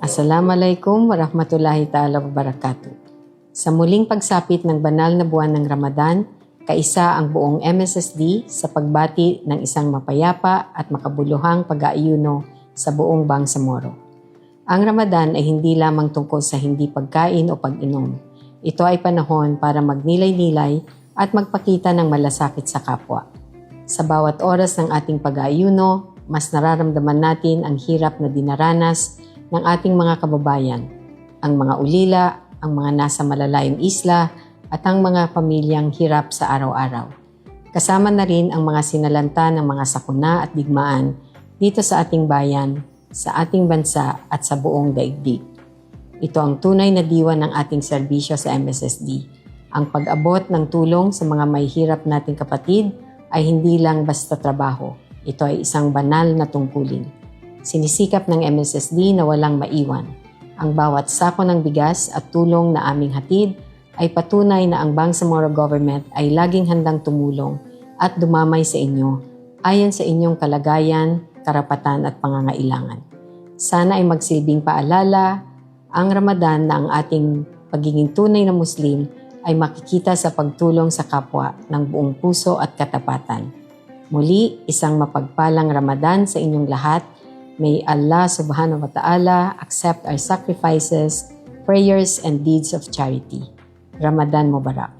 Assalamualaikum warahmatullahi ta'ala wabarakatuh. Sa muling pagsapit ng banal na buwan ng Ramadan, kaisa ang buong MSSD sa pagbati ng isang mapayapa at makabuluhang pag-aayuno sa buong Bangsamoro. Ang Ramadan ay hindi lamang tungkol sa hindi pagkain o pag-inom. Ito ay panahon para magnilay-nilay at magpakita ng malasakit sa kapwa. Sa bawat oras ng ating pag-aayuno, mas nararamdaman natin ang hirap na dinaranas ng ating mga kababayan, ang mga ulila, ang mga nasa malalayong isla, at ang mga pamilyang hirap sa araw-araw. Kasama na rin ang mga sinalanta ng mga sakuna at digmaan dito sa ating bayan, sa ating bansa at sa buong daigdig. Ito ang tunay na diwa ng ating serbisyo sa MSSD. Ang pag-abot ng tulong sa mga may hirap nating kapatid ay hindi lang basta trabaho. Ito ay isang banal na tungkulin. Sinisikap ng MSSD na walang maiwan. Ang bawat sako ng bigas at tulong na aming hatid ay patunay na ang Bangsamoro Government ay laging handang tumulong at dumamay sa inyo ayon sa inyong kalagayan, karapatan at pangangailangan. Sana ay magsilbing paalala ang Ramadan na ang ating pagiging tunay na Muslim ay makikita sa pagtulong sa kapwa ng buong puso at katapatan. Muli, isang mapagpalang Ramadan sa inyong lahat. May Allah subhanahu wa ta'ala accept our sacrifices, prayers, and deeds of charity. Ramadan Mubarak.